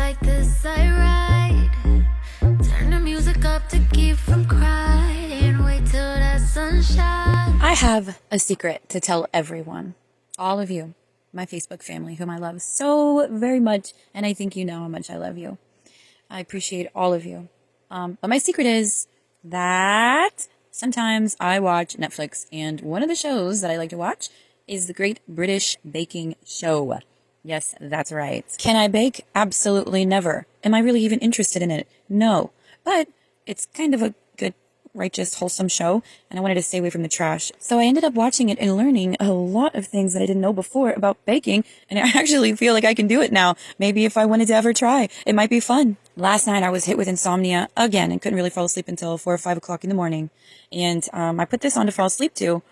like this I ride. Turn the music up to keep from crying. Wait till that sunshine. I have a secret to tell everyone. All of you, my Facebook family, whom I love so very much. And I think you know how much I love you. I appreciate all of you. But my secret is that sometimes I watch Netflix, and one of the shows that I like to watch is the Great British Baking Show. Yes, that's right. Can I bake? Absolutely never. Am I really even interested in it? No. But it's kind of a good, righteous, wholesome show, and I wanted to stay away from the trash. So I ended up watching it and learning a lot of things that I didn't know before about baking, and I actually feel like I can do it now. Maybe if I wanted to ever try, it might be fun. Last night I was hit with insomnia again and couldn't really fall asleep until 4 or 5 o'clock in the morning. And I put this on to fall asleep to,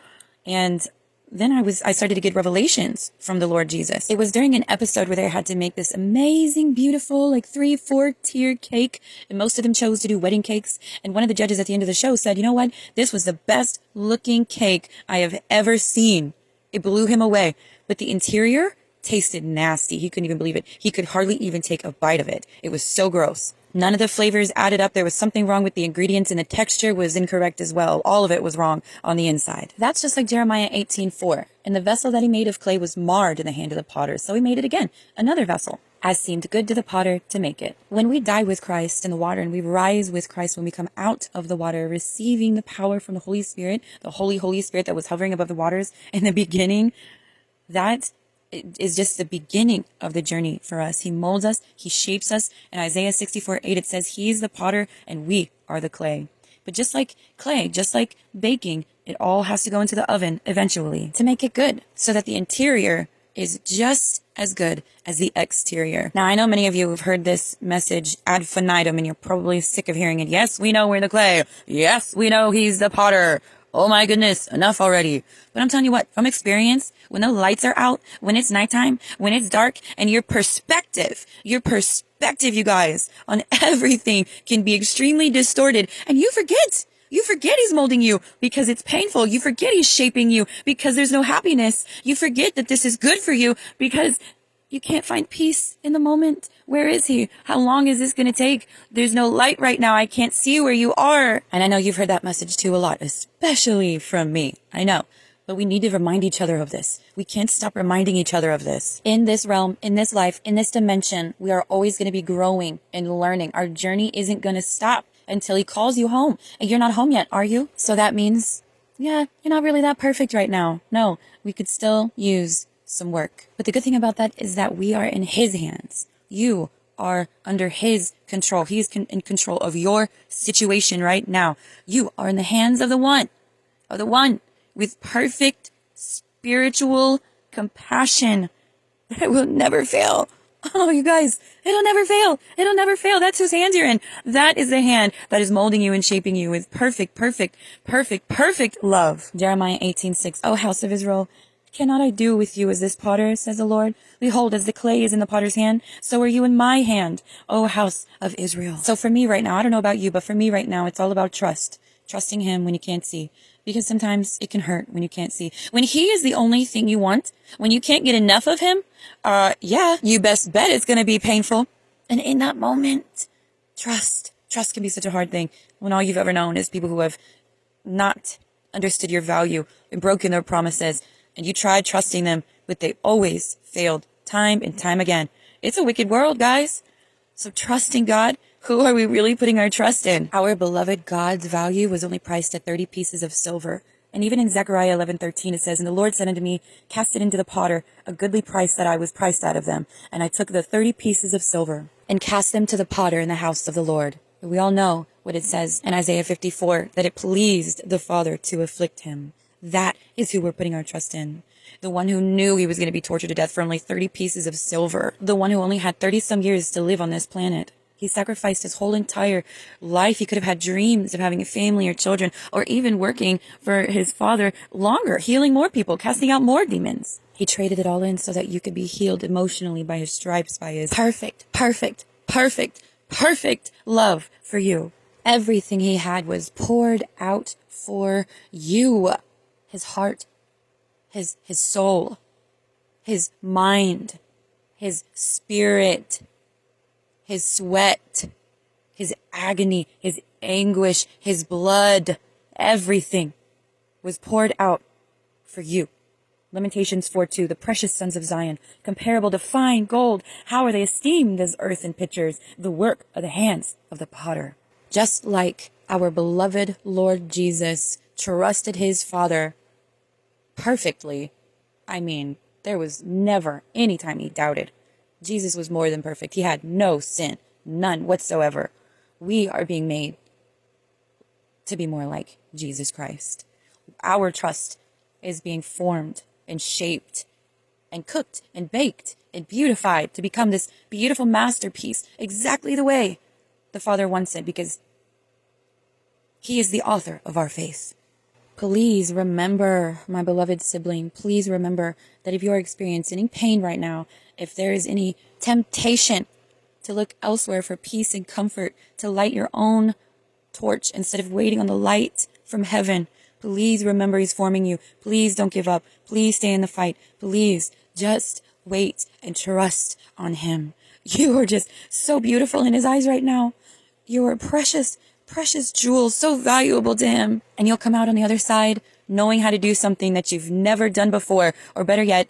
and then I started to get revelations from the Lord Jesus. It was during an episode where they had to make this amazing, beautiful, like 3-4 tier cake. And most of them chose to do wedding cakes. And one of the judges at the end of the show said, you know what? This was the best looking cake I have ever seen. It blew him away. But the interior tasted nasty. He couldn't even believe it. He could hardly even take a bite of it. It was so gross. None of the flavors added up. There was something wrong with the ingredients, and the texture was incorrect as well. All of it was wrong on the inside. That's just like Jeremiah 18:4. And the vessel that he made of clay was marred in the hand of the potter. So he made it again, another vessel, as seemed good to the potter to make it. When we die with Christ in the water, and we rise with Christ when we come out of the water, receiving the power from the Holy Spirit, the Holy Spirit that was hovering above the waters in the beginning, that is just the beginning of the journey for us. He molds us. He shapes us. In Isaiah 64:8, it says, He's the potter and we are the clay. But just like clay, just like baking, it all has to go into the oven eventually to make it good, so that the interior is just as good as the exterior. Now, I know many of you have heard this message ad infinitum, and you're probably sick of hearing it. Yes, we know we're the clay. Yes, we know He's the potter. Oh my goodness, enough already. But I'm telling you what, from experience, when the lights are out, when it's nighttime, when it's dark, and your perspective, you guys, on everything can be extremely distorted, and you forget He's molding you because it's painful. You forget He's shaping you because there's no happiness. You forget that this is good for you because you can't find peace in the moment. Where is He? How long is this going to take? There's no light right now. I can't see where you are. And I know you've heard that message too a lot, especially from me. I know. But we need to remind each other of this. We can't stop reminding each other of this. In this realm, in this life, in this dimension, we are always going to be growing and learning. Our journey isn't going to stop until He calls you home. And you're not home yet, are you? So that means, yeah, you're not really that perfect right now. No, we could still use some work. But the good thing about that is that we are in His hands. You are under His control. He's in control of your situation right now. You are in the hands of the one with perfect spiritual compassion that will never fail. Oh, you guys, it'll never fail. It'll never fail. That's whose hands you're in. That is the hand that is molding you and shaping you with perfect love. Jeremiah 18:6. Oh, house of Israel, cannot I do with you as this potter, says the Lord? Behold, as the clay is in the potter's hand, so are you in my hand, O house of Israel. So for me right now, I don't know about you, but for me right now, it's all about trust. Trusting Him when you can't see. Because sometimes it can hurt when you can't see. When He is the only thing you want, when you can't get enough of Him, yeah, you best bet it's going to be painful. And in that moment, trust. Trust can be such a hard thing when all you've ever known is people who have not understood your value and broken their promises. And you tried trusting them, but they always failed time and time again. It's a wicked world, guys. So trusting God, who are we really putting our trust in? Our beloved God's value was only priced at 30 pieces of silver. And even in Zechariah 11:13, it says, And the Lord said unto me, Cast it into the potter, a goodly price that I was priced out of them. And I took the 30 pieces of silver and cast them to the potter in the house of the Lord. We all know what it says in Isaiah 54, that it pleased the Father to afflict Him. That is who we're putting our trust in. The one who knew He was going to be tortured to death for only 30 pieces of silver. The one who only had 30-some years to live on this planet. He sacrificed His whole entire life. He could have had dreams of having a family or children, or even working for His Father longer, healing more people, casting out more demons. He traded it all in so that you could be healed emotionally by His stripes, by His perfect love for you. Everything He had was poured out for you. His heart, his soul, His mind, His spirit, his sweat, his agony, his anguish, his blood, everything was poured out for you. Lamentations 4:2, the precious sons of Zion, comparable to fine gold, how are they esteemed as earthen pitchers, the work of the hands of the potter. Just like our beloved Lord Jesus trusted his Father perfectly, I mean, there was never any time he doubted. Jesus was more than perfect. He had no sin, none whatsoever. We are being made to be more like Jesus Christ. Our trust is being formed and shaped and cooked and baked and beautified to become this beautiful masterpiece, exactly the way the Father wants it, because he is the author of our faith. Please remember, my beloved sibling, please remember that if you are experiencing any pain right now, if there is any temptation to look elsewhere for peace and comfort, to light your own torch instead of waiting on the light from heaven, please remember he's forming you. Please don't give up. Please stay in the fight. Please just wait and trust on him. You are just so beautiful in his eyes right now. You are precious, precious jewels, so valuable to him. And you'll come out on the other side knowing how to do something that you've never done before, or better yet,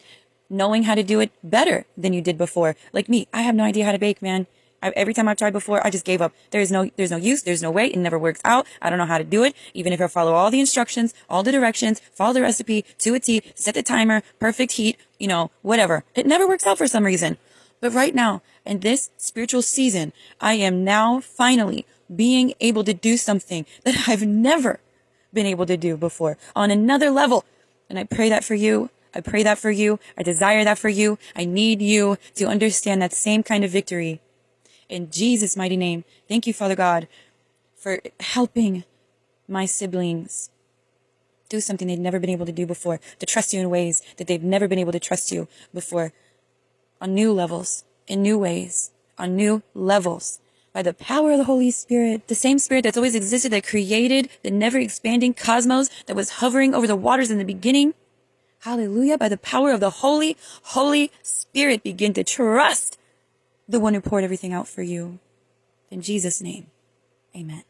knowing how to do it better than you did before. Like me, I have no idea how to bake, man. Every time I've tried before, I just gave up. There's no use. There's no way. It never works out. I don't know how to do it. Even if I follow all the instructions, all the directions, follow the recipe to a T, set the timer, perfect heat, whatever. It never works out for some reason. But right now, in this spiritual season, I am now finally being able to do something that I've never been able to do before on another level. And I pray that for you. I pray that for you. I desire that for you. I need you to understand that same kind of victory. In Jesus' mighty name, thank you, Father God, for helping my siblings do something they've never been able to do before, to trust you in ways that they've never been able to trust you before, on new levels, in new ways, on new levels, by the power of the Holy Spirit, the same Spirit that's always existed, that created the never-expanding cosmos that was hovering over the waters in the beginning. Hallelujah. By the power of the Holy Spirit, begin to trust the one who poured everything out for you. In Jesus' name, amen.